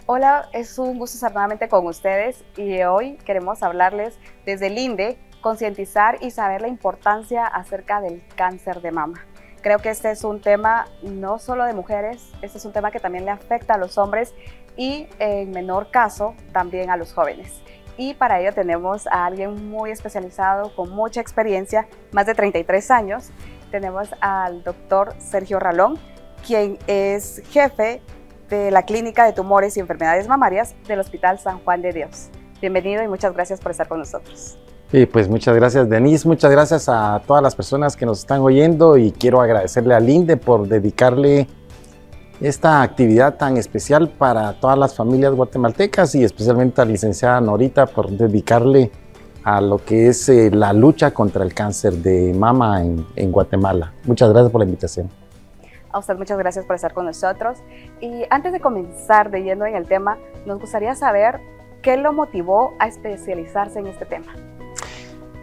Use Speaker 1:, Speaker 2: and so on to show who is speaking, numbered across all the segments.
Speaker 1: Hola, es un gusto estar nuevamente con ustedes y hoy queremos hablarles desde el INDE, concientizar y saber la importancia acerca del cáncer de mama. Creo que este es un tema no solo de mujeres, este es un tema que también le afecta a los hombres y en menor caso también a los jóvenes. Y para ello tenemos a alguien muy especializado, con mucha experiencia, más de 33 años. Tenemos al doctor Sergio Ralón, quien es jefe de la Clínica de Tumores y Enfermedades Mamarias del Hospital San Juan de Dios. Bienvenido y muchas gracias por estar con nosotros.
Speaker 2: Pues muchas gracias, Denise, muchas gracias a todas las personas que nos están oyendo y quiero agradecerle al INDE por dedicarle esta actividad tan especial para todas las familias guatemaltecas y especialmente a la licenciada Norita por dedicarle a lo que es la lucha contra el cáncer de mama en Guatemala. Muchas gracias por la invitación.
Speaker 1: A usted muchas gracias por estar con nosotros. Y antes de comenzar de lleno en el tema, nos gustaría saber qué lo motivó a especializarse en este tema.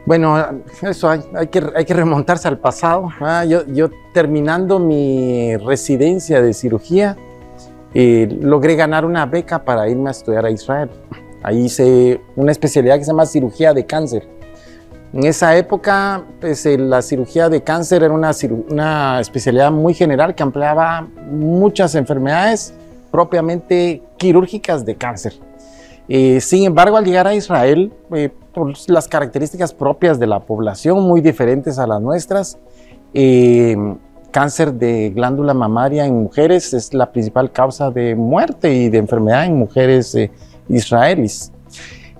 Speaker 2: Bueno, eso hay que remontarse al pasado. Yo terminando mi residencia de cirugía, logré ganar una beca para irme a estudiar a Israel. Ahí hice una especialidad que se llama cirugía de cáncer. En esa época, pues, la cirugía de cáncer era una especialidad muy general que ampliaba muchas enfermedades propiamente quirúrgicas de cáncer. Sin embargo, al llegar a Israel, por las características propias de la población, muy diferentes a las nuestras, cáncer de glándula mamaria en mujeres es la principal causa de muerte y de enfermedad en mujeres israelíes.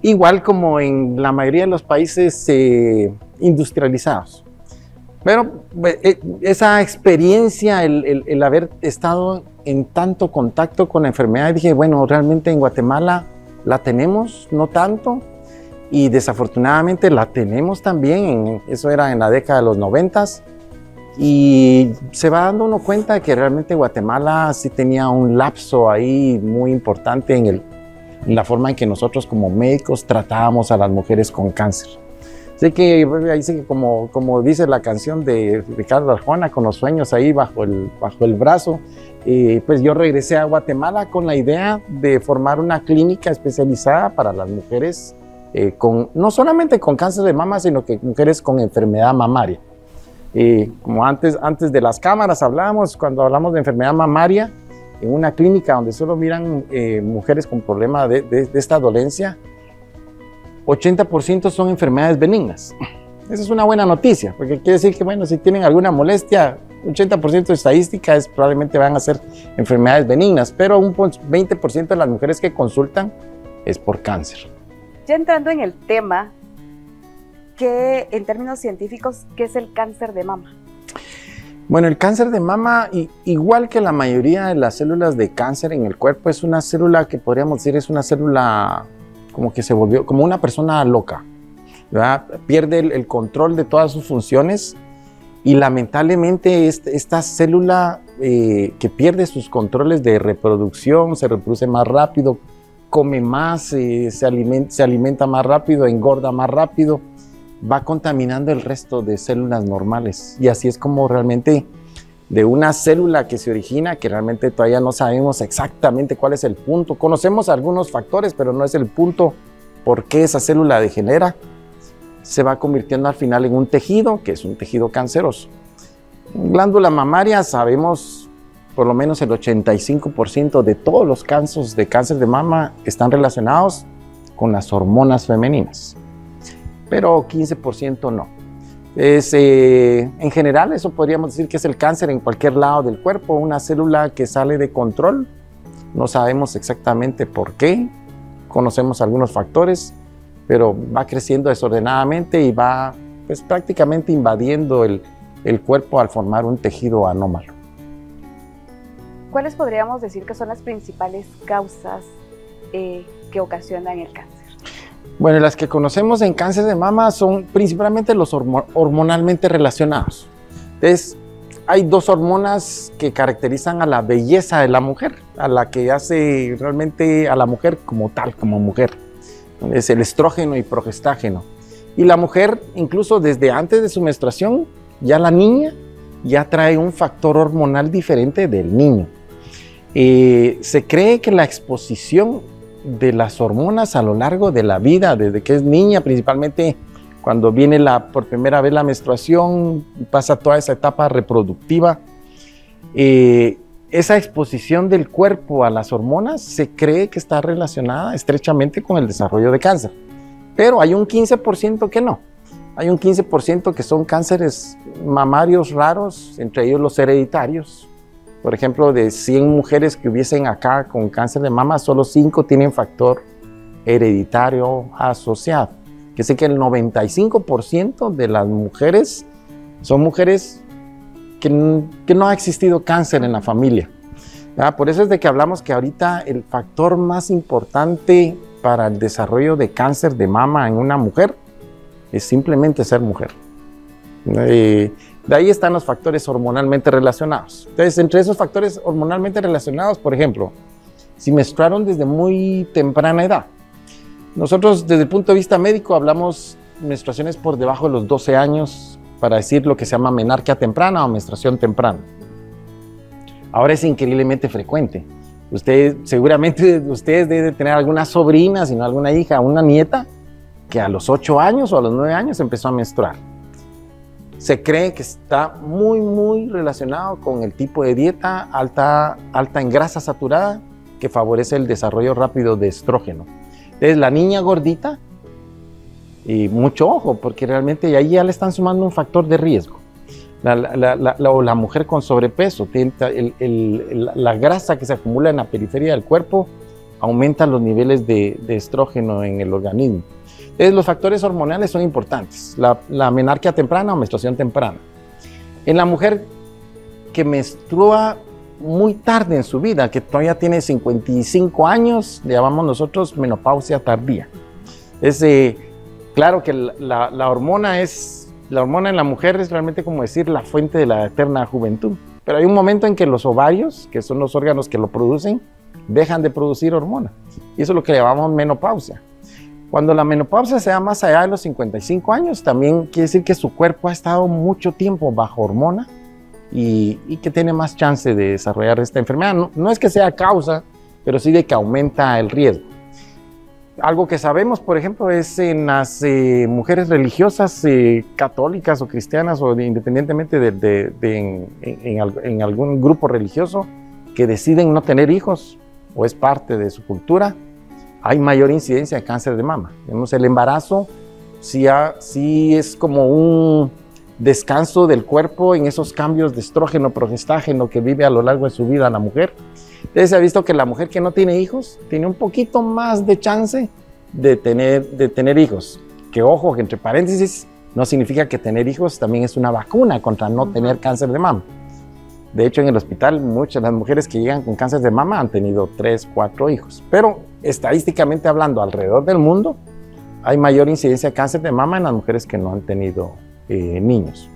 Speaker 2: Igual como en la mayoría de los países industrializados. Pero esa experiencia, el haber estado en tanto contacto con la enfermedad, dije, bueno, realmente en Guatemala la tenemos, no tanto, y desafortunadamente la tenemos también, eso era en la década de los 90s, y se va dando uno cuenta de que realmente Guatemala sí tenía un lapso ahí muy importante en la forma en que nosotros como médicos tratábamos a las mujeres con cáncer. Así que ahí sí que como dice la canción de Ricardo Arjona, con los sueños ahí bajo el brazo, pues yo regresé a Guatemala con la idea de formar una clínica especializada para las mujeres, no solamente con cáncer de mama, sino que mujeres con enfermedad mamaria. Como antes de las cámaras hablábamos, cuando hablamos de enfermedad mamaria, en una clínica donde solo miran mujeres con problemas de esta dolencia, 80% son enfermedades benignas. Esa es una buena noticia, porque quiere decir que, bueno, si tienen alguna molestia, 80% de estadística probablemente van a ser enfermedades benignas, pero un 20% de las mujeres que consultan es por cáncer.
Speaker 1: Ya entrando en el tema, en términos científicos, ¿qué es el cáncer de mama?
Speaker 2: Bueno, el cáncer de mama, igual que la mayoría de las células de cáncer en el cuerpo, es una célula que podríamos decir es una célula como que se volvió como una persona loca, ¿verdad? Pierde el control de todas sus funciones y lamentablemente esta célula que pierde sus controles de reproducción, se reproduce más rápido, come más, se alimenta más rápido, engorda más rápido, va contaminando el resto de células normales. Y así es como realmente de una célula que se origina, que realmente todavía no sabemos exactamente cuál es el punto. Conocemos algunos factores, pero no es el punto por qué esa célula degenera. Se va convirtiendo al final en un tejido, que es un tejido canceroso. En glándula mamaria sabemos por lo menos el 85% de todos los casos de cáncer de mama están relacionados con las hormonas femeninas, pero 15% no. En general, eso podríamos decir que es el cáncer en cualquier lado del cuerpo, una célula que sale de control. No sabemos exactamente por qué, conocemos algunos factores, pero va creciendo desordenadamente y va pues, prácticamente invadiendo el cuerpo al formar un tejido anómalo.
Speaker 1: ¿Cuáles podríamos decir que son las principales causas que ocasionan el cáncer?
Speaker 2: Bueno, las que conocemos en cáncer de mama son principalmente los hormonalmente relacionados. Entonces, hay dos hormonas que caracterizan a la belleza de la mujer, a la que hace realmente a la mujer como tal, como mujer. Es el estrógeno y progestágeno. Y la mujer, incluso desde antes de su menstruación, ya la niña ya trae un factor hormonal diferente del niño. Se cree que la exposición de las hormonas a lo largo de la vida, desde que es niña, principalmente cuando viene por primera vez la menstruación, pasa toda esa etapa reproductiva, esa exposición del cuerpo a las hormonas se cree que está relacionada estrechamente con el desarrollo de cáncer. Pero hay un 15% que no. Hay un 15% que son cánceres mamarios raros, entre ellos los hereditarios. Por ejemplo, de 100 mujeres que hubiesen acá con cáncer de mama, solo 5 tienen factor hereditario asociado. Que sé que el 95% de las mujeres son mujeres que no ha existido cáncer en la familia. ¿Verdad? Por eso es de que hablamos que ahorita el factor más importante para el desarrollo de cáncer de mama en una mujer es simplemente ser mujer. De ahí están los factores hormonalmente relacionados. Entonces, entre esos factores hormonalmente relacionados, por ejemplo, si menstruaron desde muy temprana edad. Nosotros, desde el punto de vista médico, hablamos menstruaciones por debajo de los 12 años para decir lo que se llama menarquia temprana o menstruación temprana. Ahora es increíblemente frecuente. Seguramente ustedes deben tener alguna sobrina, si no alguna hija, una nieta, que a los 8 años o a los 9 años empezó a menstruar. Se cree que está muy, muy relacionado con el tipo de dieta alta en grasa saturada que favorece el desarrollo rápido de estrógeno. Entonces, la niña gordita, y mucho ojo, porque realmente ahí ya le están sumando un factor de riesgo. O la mujer con sobrepeso, la grasa que se acumula en la periferia del cuerpo aumenta los niveles de estrógeno en el organismo. Entonces, los factores hormonales son importantes. La menarquia temprana o menstruación temprana. En la mujer que menstrua muy tarde en su vida, que todavía tiene 55 años, le llamamos nosotros menopausia tardía. Claro que la hormona en la mujer es realmente como decir la fuente de la eterna juventud. Pero hay un momento en que los ovarios, que son los órganos que lo producen, dejan de producir hormona. Y eso es lo que llamamos menopausia. Cuando la menopausia se da más allá de los 55 años, también quiere decir que su cuerpo ha estado mucho tiempo bajo hormona y que tiene más chance de desarrollar esta enfermedad. No es que sea causa, pero sí de que aumenta el riesgo. Algo que sabemos, por ejemplo, es en las mujeres religiosas católicas o cristianas o independientemente en algún grupo religioso que deciden no tener hijos o es parte de su cultura, hay mayor incidencia de cáncer de mama. Vemos el embarazo, sí es como un descanso del cuerpo en esos cambios de estrógeno, progestágeno que vive a lo largo de su vida la mujer. Entonces se ha visto que la mujer que no tiene hijos tiene un poquito más de chance de tener hijos. Que ojo, que entre paréntesis, no significa que tener hijos también es una vacuna contra no tener cáncer de mama. De hecho, en el hospital, muchas de las mujeres que llegan con cáncer de mama han tenido 3, 4 hijos. Pero estadísticamente hablando, alrededor del mundo, hay mayor incidencia de cáncer de mama en las mujeres que no han tenido niños.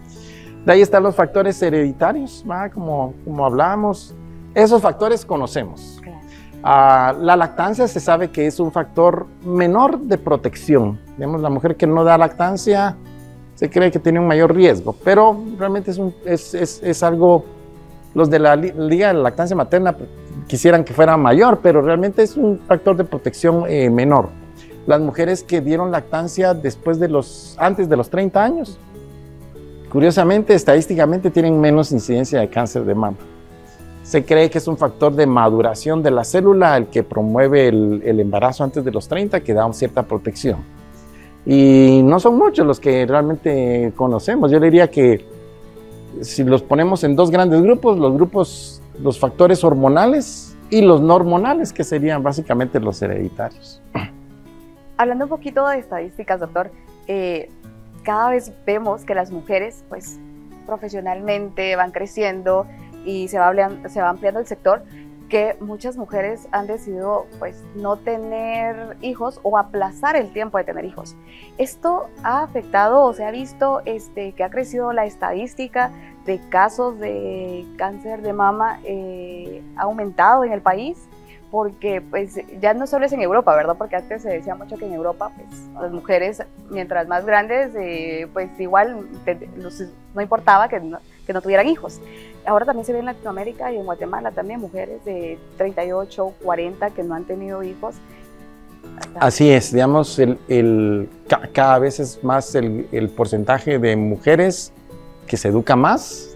Speaker 2: De ahí están los factores hereditarios, ¿va? Como hablábamos. Esos factores conocemos. La lactancia se sabe que es un factor menor de protección. Digamos, la mujer que no da lactancia se cree que tiene un mayor riesgo, pero realmente es algo. Los de la Liga de la Lactancia Materna quisieran que fuera mayor, pero realmente es un factor de protección menor. Las mujeres que dieron lactancia antes de los 30 años, curiosamente, estadísticamente tienen menos incidencia de cáncer de mama. Se cree que es un factor de maduración de la célula el que promueve el embarazo antes de los 30, que da una cierta protección. Y no son muchos los que realmente conocemos. Yo diría que si los ponemos en dos grandes grupos, los factores hormonales y los no hormonales, que serían básicamente los hereditarios.
Speaker 1: Hablando un poquito de estadísticas, doctor, cada vez vemos que las mujeres, pues, profesionalmente van creciendo y se va ampliando el sector, que muchas mujeres han decidido, pues, no tener hijos o aplazar el tiempo de tener hijos. ¿Esto ha afectado o se ha visto que ha crecido la estadística de casos de cáncer de mama, ha aumentado en el país? Porque pues ya no solo es en Europa, ¿verdad? Porque antes se decía mucho que en Europa pues las mujeres mientras más grandes pues igual no importaba que que no tuvieran hijos. Ahora también se ve en Latinoamérica y en Guatemala también mujeres de 38, 40 que no han tenido hijos.
Speaker 2: Así es, digamos, cada vez es más el porcentaje de mujeres que se educa más,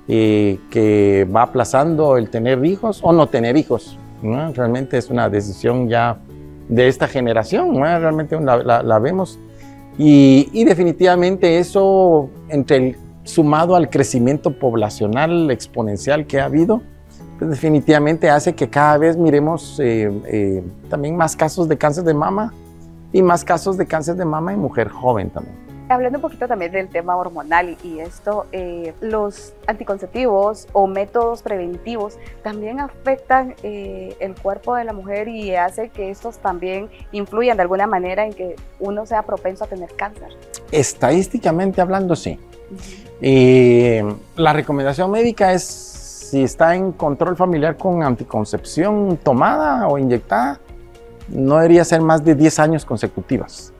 Speaker 2: que va aplazando el tener hijos o no tener hijos, ¿no? Realmente es una decisión ya de esta generación, ¿no? Realmente la vemos. Y definitivamente eso, sumado al crecimiento poblacional exponencial que ha habido, pues definitivamente hace que cada vez miremos también más casos de cáncer de mama y más casos de cáncer de mama en mujer joven también.
Speaker 1: Hablando un poquito también del tema hormonal y esto, los anticonceptivos o métodos preventivos también afectan el cuerpo de la mujer y hace que estos también influyan de alguna manera en que uno sea propenso a tener cáncer.
Speaker 2: Estadísticamente hablando, sí. La recomendación médica es, si está en control familiar con anticoncepción tomada o inyectada, no debería ser más de 10 años consecutivas.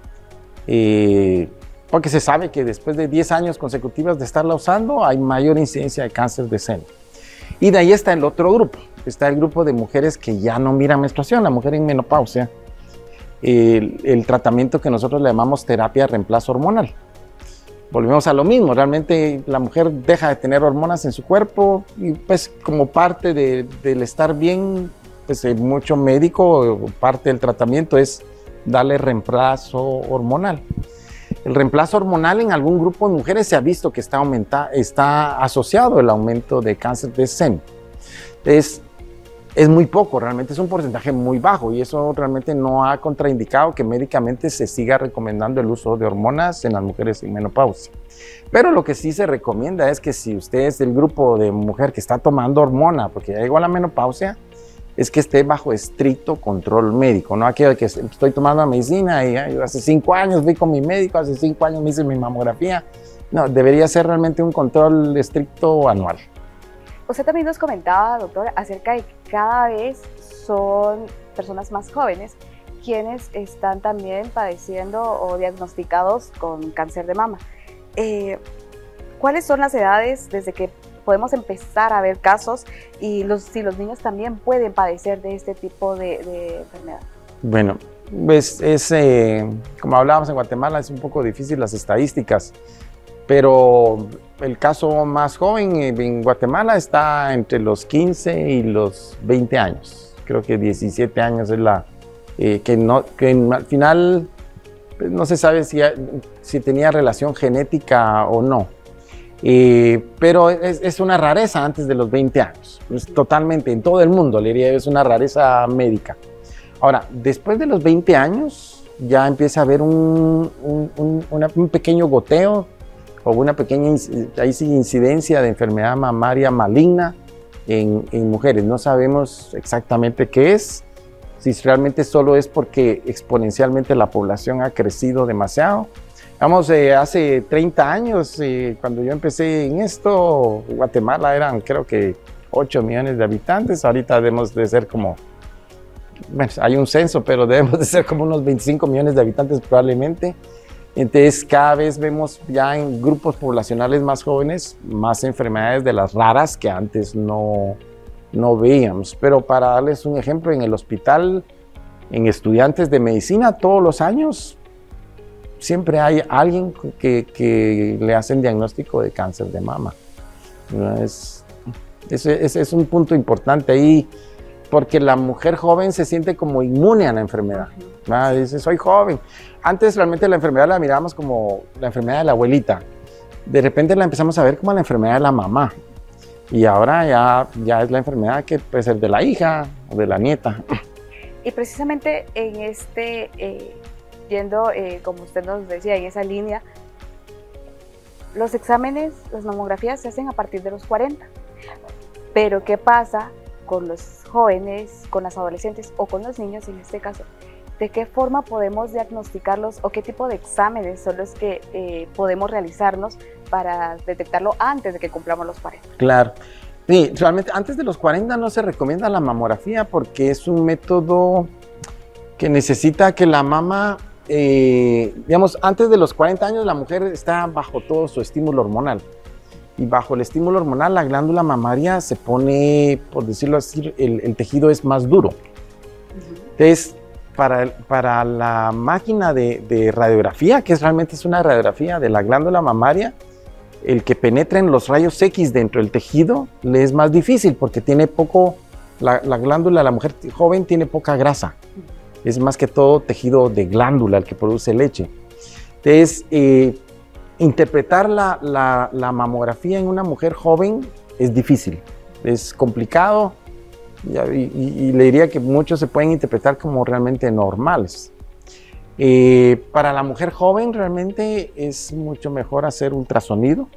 Speaker 2: Porque se sabe que después de 10 años consecutivos de estarla usando, hay mayor incidencia de cáncer de seno. Y de ahí está el otro grupo. Está el grupo de mujeres que ya no miran menstruación, la mujer en menopausia. El tratamiento que nosotros le llamamos terapia de reemplazo hormonal. Volvemos a lo mismo, realmente la mujer deja de tener hormonas en su cuerpo y pues como parte del estar bien, pues mucho médico, parte del tratamiento es darle reemplazo hormonal. El reemplazo hormonal en algún grupo de mujeres se ha visto que está asociado el aumento de cáncer de seno. Es muy poco, realmente es un porcentaje muy bajo y eso realmente no ha contraindicado que médicamente se siga recomendando el uso de hormonas en las mujeres en menopausia. Pero lo que sí se recomienda es que si usted es del grupo de mujer que está tomando hormona porque ya llegó a la menopausia, es que esté bajo estricto control médico, no aquello de que estoy tomando la medicina y yo hace 5 años vi con mi médico, hace 5 años me hice mi mamografía. No, debería ser realmente un control estricto anual.
Speaker 1: Usted también nos comentaba, doctor, acerca de que cada vez son personas más jóvenes quienes están también padeciendo o diagnosticados con cáncer de mama. ¿Cuáles son las edades desde que podemos empezar a ver casos y si los niños también pueden padecer de este tipo de enfermedad?
Speaker 2: Bueno, pues como hablábamos en Guatemala, es un poco difícil las estadísticas, pero el caso más joven en Guatemala está entre los 15 y los 20 años. Creo que 17 años es que al final no se sabe si tenía relación genética o no. Pero es una rareza antes de los 20 años. Pues totalmente, en todo el mundo, le diría, es una rareza médica. Ahora, después de los 20 años, ya empieza a haber un pequeño goteo o una pequeña incidencia de enfermedad mamaria maligna en mujeres. No sabemos exactamente qué es, si realmente solo es porque exponencialmente la población ha crecido demasiado. Vamos, hace 30 años, cuando yo empecé en esto, Guatemala eran creo que 8 millones de habitantes, ahorita debemos de ser como, bueno, hay un censo, pero debemos de ser como unos 25 millones de habitantes probablemente. Entonces cada vez vemos ya en grupos poblacionales más jóvenes más enfermedades de las raras que antes no veíamos. Pero para darles un ejemplo, en el hospital, en estudiantes de medicina, todos los años siempre hay alguien que le hacen diagnóstico de cáncer de mama. Ese es un punto importante ahí, porque la mujer joven se siente como inmune a la enfermedad. Dice, soy joven. Antes realmente la enfermedad la mirábamos como la enfermedad de la abuelita. De repente la empezamos a ver como la enfermedad de la mamá. Y ahora ya es la enfermedad que puede ser de la hija o de la nieta.
Speaker 1: Y precisamente en yendo, como usted nos decía, en esa línea, los exámenes, las mamografías se hacen a partir de los 40. Pero ¿qué pasa con los jóvenes, con las adolescentes o con los niños en este caso? ¿De qué forma podemos diagnosticarlos o qué tipo de exámenes son los que podemos realizarnos para detectarlo antes de que cumplamos los 40?
Speaker 2: Claro. Sí, realmente antes de los 40 no se recomienda la mamografía porque es un método que necesita que la mama, digamos, antes de los 40 años la mujer está bajo todo su estímulo hormonal. y bajo el estímulo hormonal la glándula mamaria se pone, por decirlo así, el tejido es más duro. Entonces, para la máquina de radiografía, que realmente es una radiografía de la glándula mamaria, el que penetren los rayos X dentro del tejido le es más difícil porque tiene poco, la glándula, la mujer joven tiene poca grasa. Es más que todo tejido de glándula el que produce leche. Entonces, interpretar la mamografía en una mujer joven es difícil, es complicado y le diría que muchos se pueden interpretar como realmente normales. Para la mujer joven realmente es mucho mejor hacer ultrasonido.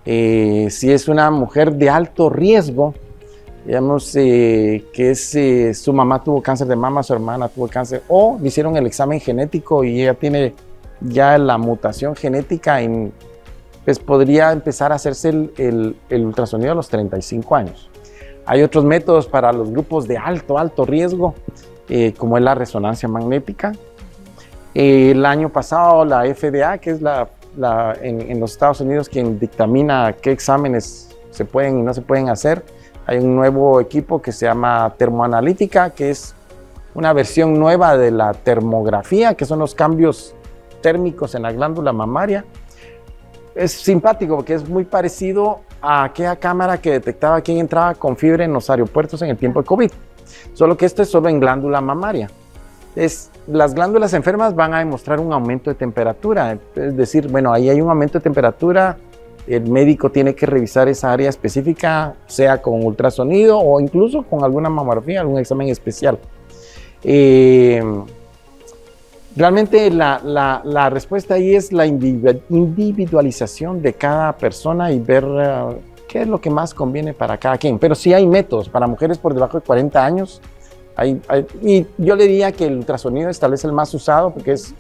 Speaker 2: Si es una mujer de alto riesgo, digamos que su mamá tuvo cáncer de mama, su hermana tuvo cáncer, o le hicieron el examen genético y ella tiene ya la mutación genética, pues podría empezar a hacerse el ultrasonido a los 35 años. Hay otros métodos para los grupos de alto riesgo, como es la resonancia magnética. El año pasado la FDA, que es en los Estados Unidos quien dictamina qué exámenes se pueden y no se pueden hacer, hay un nuevo equipo que se llama termoanalítica, que es una versión nueva de la termografía, que son los cambios térmicos en la glándula mamaria. Es simpático porque es muy parecido a aquella cámara que detectaba quién entraba con fiebre en los aeropuertos en el tiempo de COVID, solo que esto es solo en glándula mamaria. Las glándulas enfermas van a demostrar un aumento de temperatura, es decir, bueno, ahí hay un aumento de temperatura, el médico tiene que revisar esa área específica, sea con ultrasonido o incluso con alguna mamografía, algún examen especial. Realmente la respuesta ahí es la individualización de cada persona y ver qué es lo que más conviene para cada quien. Pero sí hay métodos para mujeres por debajo de 40 años. Y yo le diría que el ultrasonido es tal vez el más usado porque es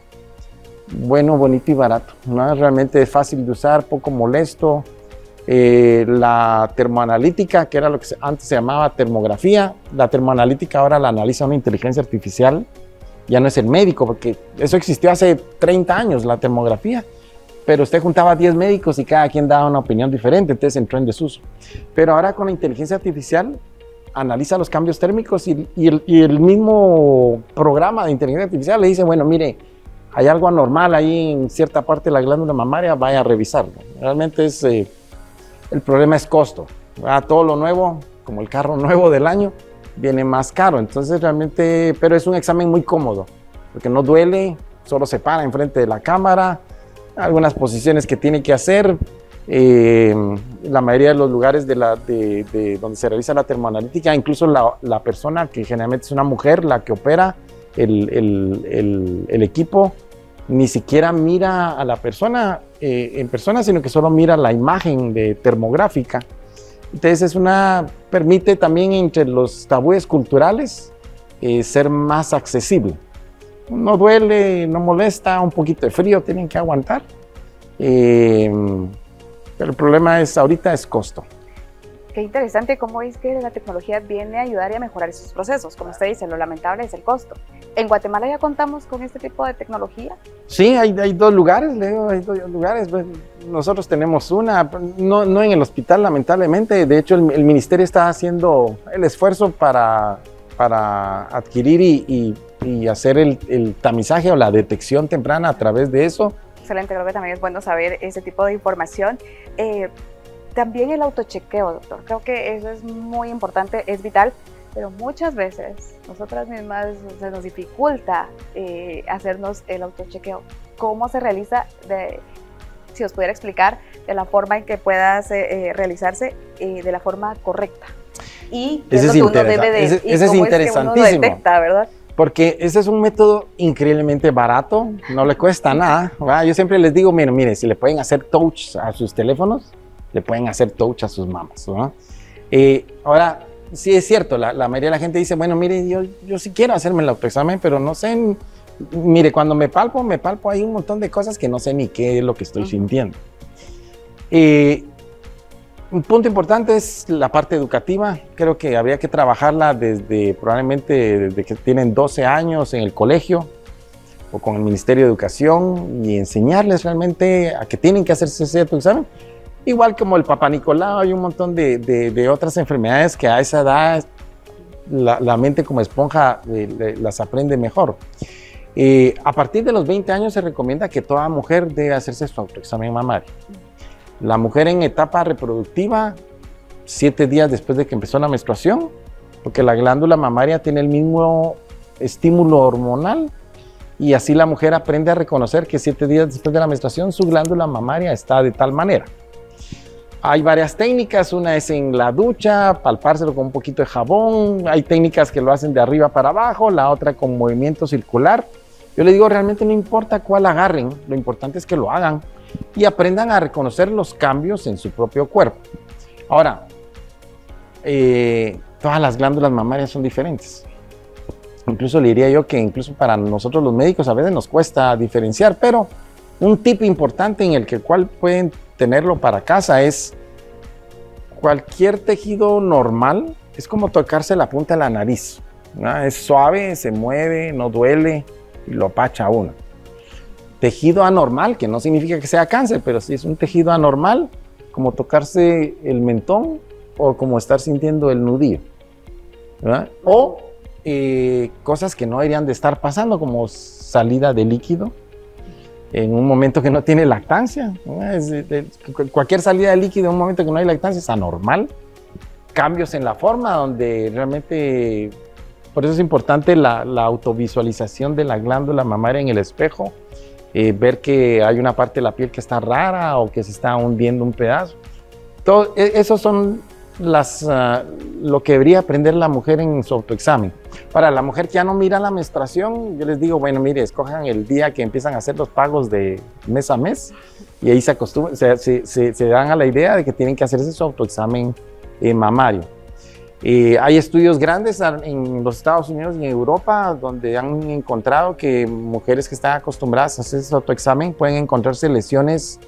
Speaker 2: bueno, bonito y barato, ¿no? Realmente es fácil de usar, poco molesto. La termoanalítica, que era lo que antes se llamaba termografía, la termoanalítica ahora la analiza una inteligencia artificial. Ya no es el médico, porque eso existió hace 30 años, la termografía. Pero usted juntaba 10 médicos y cada quien daba una opinión diferente, entonces entró en desuso. Pero ahora con la inteligencia artificial analiza los cambios térmicos y el mismo programa de inteligencia artificial le dice, bueno, mire, hay algo anormal ahí en cierta parte de la glándula mamaria, vaya a revisarlo. Realmente el problema es costo. Todo lo nuevo, como el carro nuevo del año, viene más caro. Entonces realmente, pero es un examen muy cómodo, porque no duele, solo se para enfrente de la cámara, algunas posiciones que tiene que hacer. La mayoría de los lugares de donde se realiza la termoanalítica, incluso la persona, que generalmente es una mujer, la que opera el equipo, ni siquiera mira a la persona en persona, sino que solo mira la imagen termográfica. Entonces permite también entre los tabúes culturales ser más accesible. No duele, no molesta, un poquito de frío tienen que aguantar. Pero el problema ahorita es costo.
Speaker 1: Qué interesante cómo es que la tecnología viene a ayudar y a mejorar esos procesos. Como usted dice, lo lamentable es el costo. ¿En Guatemala ya contamos con este tipo de tecnología?
Speaker 2: Sí, hay dos lugares, hay dos lugares. Nosotros tenemos una, no en el hospital, lamentablemente. De hecho, el ministerio está haciendo el esfuerzo para adquirir y hacer el tamizaje o la detección temprana a través de eso.
Speaker 1: Excelente, creo que también es bueno saber ese tipo de información. También el autochequeo, doctor. Creo que eso es muy importante, es vital, pero muchas veces nosotras mismas se nos dificulta hacernos el autochequeo. ¿Cómo se realiza? Si os pudiera explicar de la forma en que pueda realizarse de la forma correcta. Y qué es lo que uno debe de...
Speaker 2: Ese es interesantísimo.
Speaker 1: Es que uno detecta, ¿verdad?
Speaker 2: Porque ese es un método increíblemente barato, no le cuesta nada, ¿verdad? Yo siempre les digo, mire, si le pueden hacer touch a sus teléfonos, le pueden hacer touch a sus mamas, ¿no? Ahora, sí es cierto, la mayoría de la gente dice, bueno, mire, yo sí quiero hacerme el autoexamen, pero no sé, mire, cuando me palpo hay un montón de cosas que no sé ni qué es lo que estoy sintiendo. Un punto importante es la parte educativa. Creo que habría que trabajarla probablemente desde que tienen 12 años en el colegio o con el Ministerio de Educación y enseñarles realmente a que tienen que hacerse ese autoexamen. Igual como el Papá Nicolau, hay un montón de otras enfermedades que a esa edad la mente como esponja las aprende mejor. A partir de los 20 años se recomienda que toda mujer debe hacerse su autoexamen mamario. La mujer en etapa reproductiva, 7 días después de que empezó la menstruación, porque la glándula mamaria tiene el mismo estímulo hormonal y así la mujer aprende a reconocer que 7 días después de la menstruación su glándula mamaria está de tal manera. Hay varias técnicas, una es en la ducha, palpárselo con un poquito de jabón, hay técnicas que lo hacen de arriba para abajo, la otra con movimiento circular. Yo les digo, realmente no importa cuál agarren, lo importante es que lo hagan y aprendan a reconocer los cambios en su propio cuerpo. Ahora, todas las glándulas mamarias son diferentes. Incluso le diría yo que incluso para nosotros los médicos a veces nos cuesta diferenciar, pero un tip importante en el cual pueden tenerlo para casa es cualquier tejido normal, es como tocarse la punta de la nariz, ¿no? Es suave, se mueve, no duele y lo pacha uno. Tejido anormal, que no significa que sea cáncer, pero si es un tejido anormal, como tocarse el mentón o como estar sintiendo el nudillo, ¿verdad? O cosas que no deberían de estar pasando, como salida de líquido en un momento que no tiene lactancia. Cualquier salida de líquido en un momento que no hay lactancia es anormal. Cambios en la forma donde realmente, por eso es importante la autovisualización de la glándula mamaria en el espejo, ver que hay una parte de la piel que está rara o que se está hundiendo un pedazo. Todo, esos son lo que debería aprender la mujer en su autoexamen. Para la mujer que ya no mira la menstruación, yo les digo, bueno, mire, escojan el día que empiezan a hacer los pagos de mes a mes y ahí se acostumbran, se dan a la idea de que tienen que hacerse su autoexamen mamario. Hay estudios grandes en los Estados Unidos y en Europa donde han encontrado que mujeres que están acostumbradas a hacer su autoexamen pueden encontrarse lesiones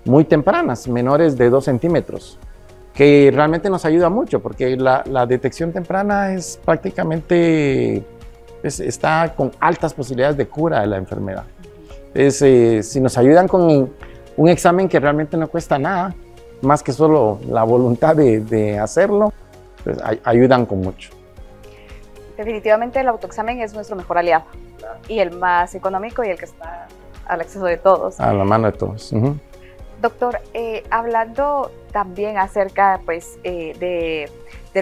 Speaker 2: muy tempranas, menores de 2 centímetros. Que realmente nos ayuda mucho porque la detección temprana es prácticamente, está con altas posibilidades de cura de la enfermedad. Entonces, si nos ayudan con un examen que realmente no cuesta nada, más que solo la voluntad de hacerlo, pues ayudan con mucho.
Speaker 1: Definitivamente el autoexamen es nuestro mejor aliado, y el más económico y el que está al acceso de todos.
Speaker 2: A la mano de todos.
Speaker 1: Doctor, hablando también acerca pues, de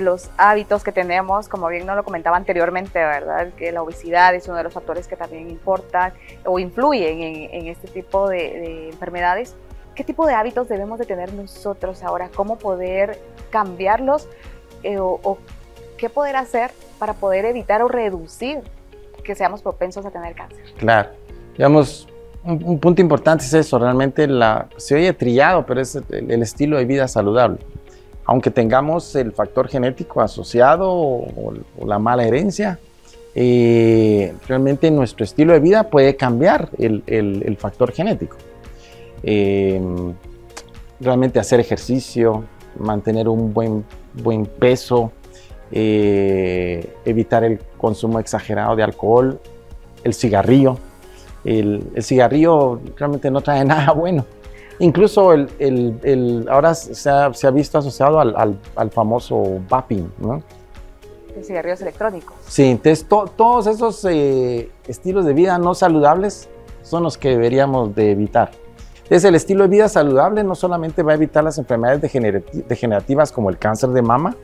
Speaker 1: los hábitos que tenemos, como bien nos lo comentaba anteriormente, ¿verdad? Que la obesidad es uno de los factores que también importan o influyen en este tipo de enfermedades. ¿Qué tipo de hábitos debemos de tener nosotros ahora? ¿Cómo poder cambiarlos? O qué poder hacer para poder evitar o reducir que seamos propensos a tener cáncer.
Speaker 2: Claro, digamos, un punto importante es eso, realmente se oye trillado, pero es el estilo de vida saludable. Aunque tengamos el factor genético asociado o la mala herencia, realmente nuestro estilo de vida puede cambiar el factor genético. Realmente hacer ejercicio, mantener un buen peso, evitar el consumo exagerado de alcohol, el cigarrillo. El cigarrillo realmente no trae nada bueno. Incluso ahora se ha visto asociado al famoso vaping, ¿no?
Speaker 1: Los cigarrillos electrónicos.
Speaker 2: Sí, entonces todos esos estilos de vida no saludables son los que deberíamos de evitar. Entonces el estilo de vida saludable no solamente va a evitar las enfermedades degenerativas como el cáncer de mama,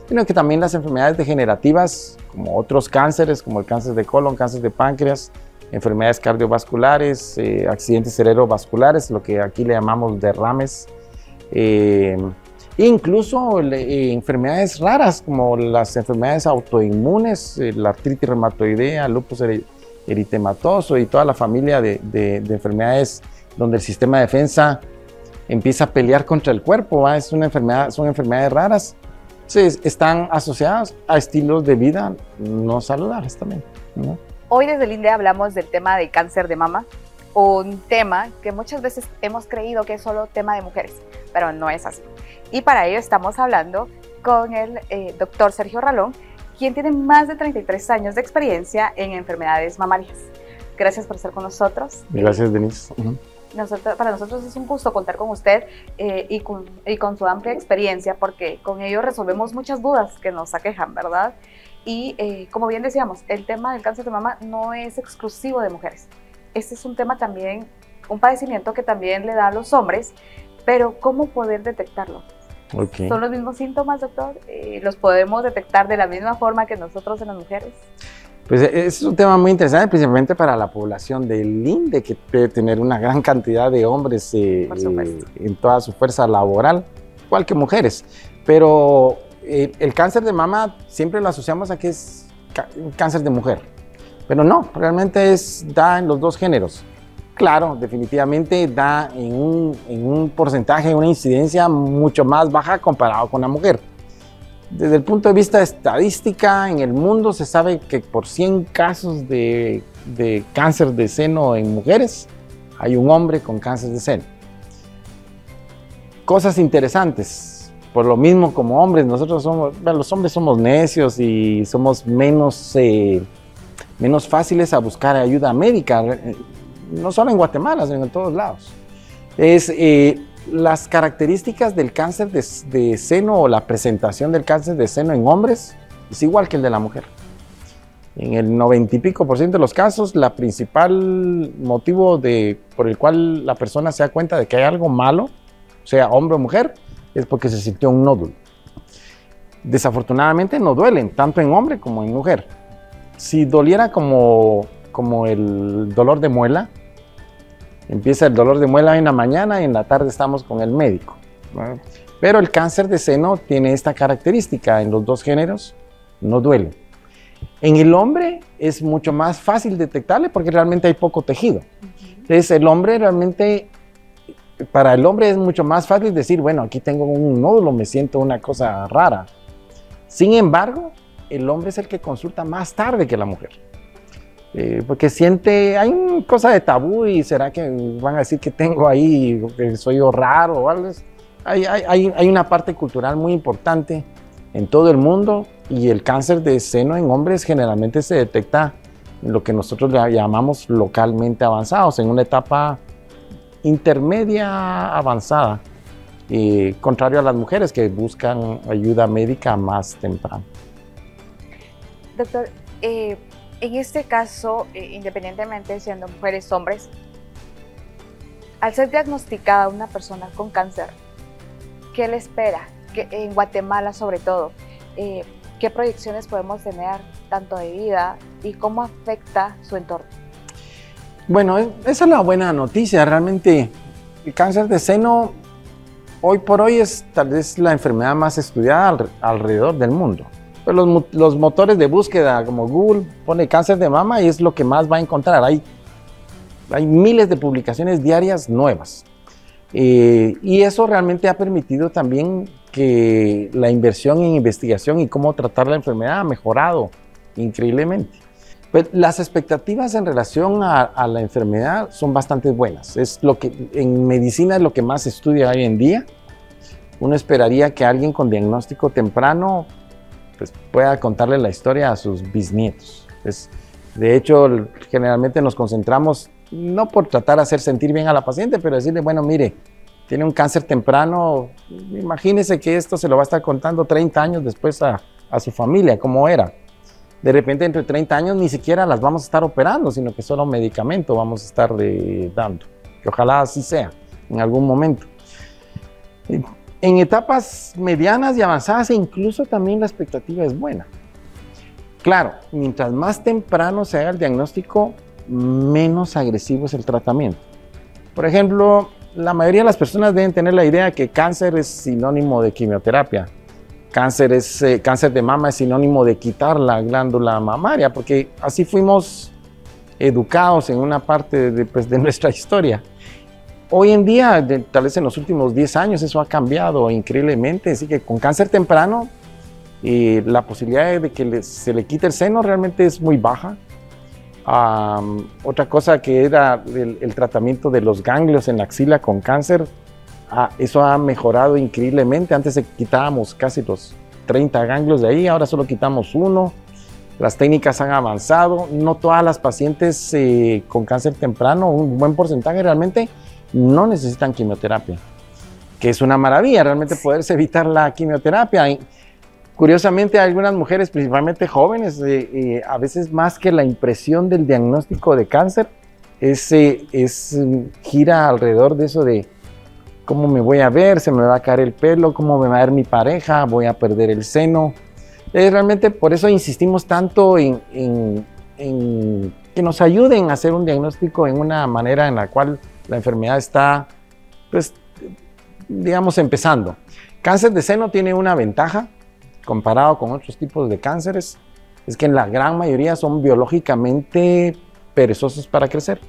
Speaker 2: sino que también las enfermedades degenerativas como otros cánceres, como el cáncer de colon, cáncer de páncreas, enfermedades cardiovasculares, accidentes cerebrovasculares, lo que aquí le llamamos derrames, incluso enfermedades raras como las enfermedades autoinmunes, la artritis reumatoidea, lupus eritematoso y toda la familia de enfermedades donde el sistema de defensa empieza a pelear contra el cuerpo, ¿va? Son enfermedades raras. Entonces, están asociadas a estilos de vida no saludables también, ¿no?
Speaker 1: Hoy desde el INDE hablamos del tema de cáncer de mama, un tema que muchas veces hemos creído que es solo tema de mujeres, pero no es así. Y para ello estamos hablando con el doctor Sergio Ralón, quien tiene más de 33 años de experiencia en enfermedades mamarias. Gracias por estar con nosotros.
Speaker 2: Gracias, Denise.
Speaker 1: Para nosotros es un gusto contar con usted y con su amplia experiencia, porque con ello resolvemos muchas dudas que nos aquejan, ¿verdad? Y como bien decíamos, el tema del cáncer de mama no es exclusivo de mujeres. Este es un tema también, un padecimiento que también le da a los hombres, pero ¿cómo poder detectarlo?
Speaker 2: Okay.
Speaker 1: ¿Son los mismos síntomas, doctor? ¿Los podemos detectar de la misma forma que nosotros en las mujeres?
Speaker 2: Pues es un tema muy interesante, principalmente para la población del INDE, que debe tener una gran cantidad de hombres en toda su fuerza laboral, igual que mujeres. Pero el cáncer de mama siempre lo asociamos a que es cáncer de mujer, pero no, realmente da en los dos géneros. Claro, definitivamente da en un porcentaje, una incidencia mucho más baja comparado con la mujer. Desde el punto de vista de estadística, en el mundo se sabe que por 100 casos de cáncer de seno en mujeres, hay un hombre con cáncer de seno. Cosas interesantes, por lo mismo como hombres, los hombres somos necios y somos menos fáciles a buscar ayuda médica. No solo en Guatemala, sino en todos lados. Las características del cáncer de seno o la presentación del cáncer de seno en hombres es igual que el de la mujer. En el 90 y pico % de los casos, la principal motivo por el cual la persona se da cuenta de que hay algo malo, sea hombre o mujer, es porque se sintió un nódulo. Desafortunadamente no duelen, tanto en hombre como en mujer. Si doliera como el dolor de muela, empieza el dolor de muela en la mañana y en la tarde estamos con el médico, ¿no? Pero el cáncer de seno tiene esta característica, en los dos géneros no duele. En el hombre es mucho más fácil detectarle porque realmente hay poco tejido. Entonces para el hombre es mucho más fácil decir, bueno, aquí tengo un nódulo, me siento una cosa rara. Sin embargo, el hombre es el que consulta más tarde que la mujer. Porque hay una cosa de tabú y será que van a decir que tengo ahí, que soy yo raro o algo. Hay una parte cultural muy importante en todo el mundo y el cáncer de seno en hombres generalmente se detecta en lo que nosotros llamamos localmente avanzados, en una etapa intermedia avanzada, contrario a las mujeres que buscan ayuda médica más temprano.
Speaker 1: Doctor, en este caso, independientemente siendo mujeres o hombres, al ser diagnosticada una persona con cáncer, ¿qué le espera? En Guatemala sobre todo, ¿qué proyecciones podemos tener tanto de vida y cómo afecta su entorno?
Speaker 2: Bueno, esa es la buena noticia. Realmente el cáncer de seno hoy por hoy es tal vez la enfermedad más estudiada alrededor del mundo. Pero los motores de búsqueda como Google pone cáncer de mama y es lo que más va a encontrar. Hay miles de publicaciones diarias nuevas. Y eso realmente ha permitido también que la inversión en investigación y cómo tratar la enfermedad ha mejorado increíblemente. Pues las expectativas en relación a la enfermedad son bastante buenas. En medicina es lo que más se estudia hoy en día. Uno esperaría que alguien con diagnóstico temprano pues, pueda contarle la historia a sus bisnietos. De hecho, generalmente nos concentramos no por tratar de hacer sentir bien a la paciente, pero decirle, bueno, mire, tiene un cáncer temprano, imagínese que esto se lo va a estar contando 30 años después a su familia, cómo era. De repente, entre 30 años ni siquiera las vamos a estar operando, sino que solo medicamento vamos a estar dando. Que ojalá así sea en algún momento. En etapas medianas y avanzadas, incluso también la expectativa es buena. Claro, mientras más temprano se haga el diagnóstico, menos agresivo es el tratamiento. Por ejemplo, la mayoría de las personas deben tener la idea que cáncer es sinónimo de quimioterapia. Cáncer de mama es sinónimo de quitar la glándula mamaria, porque así fuimos educados en una parte de nuestra historia. Hoy en día, tal vez en los últimos 10 años, eso ha cambiado increíblemente, así que con cáncer temprano, la posibilidad de que se le quite el seno realmente es muy baja. Otra cosa que era el tratamiento de los ganglios en la axila con cáncer, eso ha mejorado increíblemente. Antes quitábamos casi los 30 ganglios de ahí, ahora solo quitamos uno. Las técnicas han avanzado. No todas las pacientes con cáncer temprano, un buen porcentaje realmente, no necesitan quimioterapia, que es una maravilla realmente poderse evitar la quimioterapia. Y, curiosamente, algunas mujeres, principalmente jóvenes, a veces más que la impresión del diagnóstico de cáncer, gira alrededor de eso de cómo me voy a ver, se me va a caer el pelo, cómo me va a ver mi pareja, voy a perder el seno. Realmente por eso insistimos tanto en que nos ayuden a hacer un diagnóstico en una manera en la cual la enfermedad está, pues, digamos, empezando. Cáncer de seno tiene una ventaja comparado con otros tipos de cánceres, es que en la gran mayoría son biológicamente perezosos para crecer.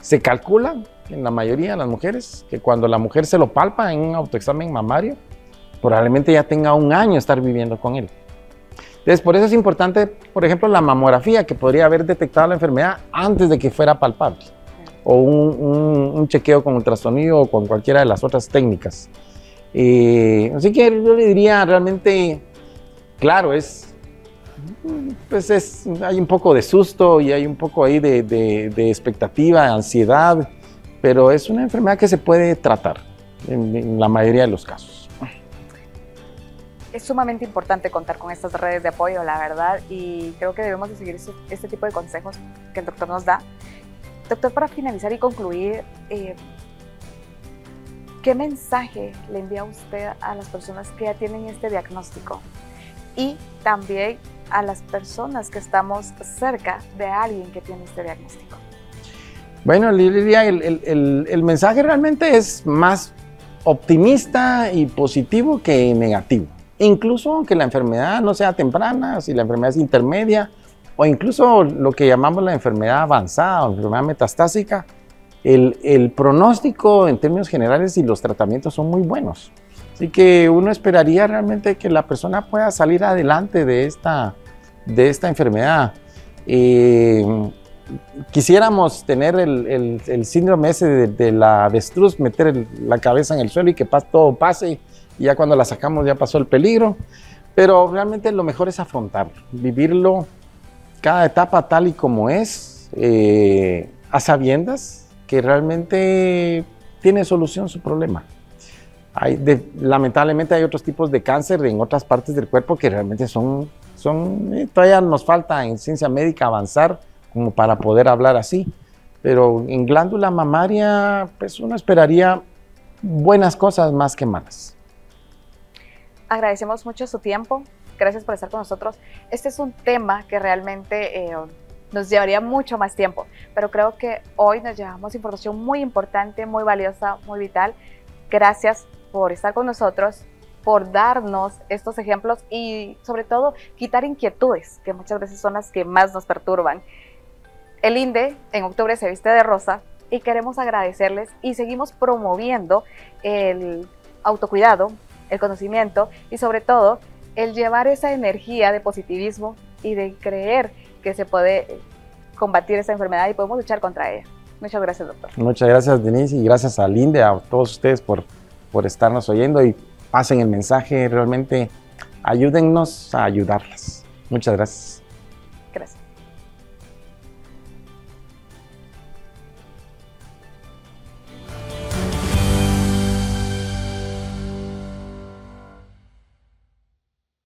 Speaker 2: Se calcula en la mayoría de las mujeres que cuando la mujer se lo palpa en un autoexamen mamario, probablemente ya tenga un año estar viviendo con él. Entonces, por eso es importante, por ejemplo, la mamografía, que podría haber detectado la enfermedad antes de que fuera palpable, o un chequeo con ultrasonido o con cualquiera de las otras técnicas. Así que yo le diría realmente, claro, hay un poco de susto y hay un poco ahí de expectativa, de ansiedad, pero es una enfermedad que se puede tratar en la mayoría de los casos.
Speaker 1: Es sumamente importante contar con estas redes de apoyo, la verdad, y creo que debemos de seguir este tipo de consejos que el doctor nos da. Doctor, para finalizar y concluir, ¿qué mensaje le envía usted a las personas que ya tienen este diagnóstico? Y también a las personas que estamos cerca de alguien que tiene este diagnóstico.
Speaker 2: Bueno, Lilia, el mensaje realmente es más optimista y positivo que negativo. Incluso aunque la enfermedad no sea temprana, si la enfermedad es intermedia, o incluso lo que llamamos la enfermedad avanzada o enfermedad metastásica, el pronóstico en términos generales y los tratamientos son muy buenos. Así que uno esperaría realmente que la persona pueda salir adelante de esta enfermedad. Quisiéramos tener el síndrome ese de la avestruz, meter la cabeza en el suelo y que todo pase, y ya cuando la sacamos ya pasó el peligro, pero realmente lo mejor es afrontarlo, vivirlo cada etapa tal y como es, a sabiendas que realmente tiene solución su problema. Lamentablemente hay otros tipos de cáncer en otras partes del cuerpo que realmente todavía nos falta en ciencia médica avanzar como para poder hablar así, pero en glándula mamaria pues uno esperaría buenas cosas más que malas.
Speaker 1: Agradecemos mucho su tiempo, gracias por estar con nosotros. Este es un tema que realmente nos llevaría mucho más tiempo, pero creo que hoy nos llevamos información muy importante, muy valiosa, muy vital. Gracias por estar con nosotros, por darnos estos ejemplos y sobre todo quitar inquietudes que muchas veces son las que más nos perturban. El INDE en octubre se viste de rosa y queremos agradecerles y seguimos promoviendo el autocuidado, el conocimiento y sobre todo el llevar esa energía de positivismo y de creer que se puede combatir esa enfermedad y podemos luchar contra ella. Muchas gracias, doctor.
Speaker 2: Muchas gracias, Denise, y gracias al INDE, a todos ustedes por estarnos oyendo y pasen el mensaje, realmente ayúdennos a ayudarlas. Muchas gracias.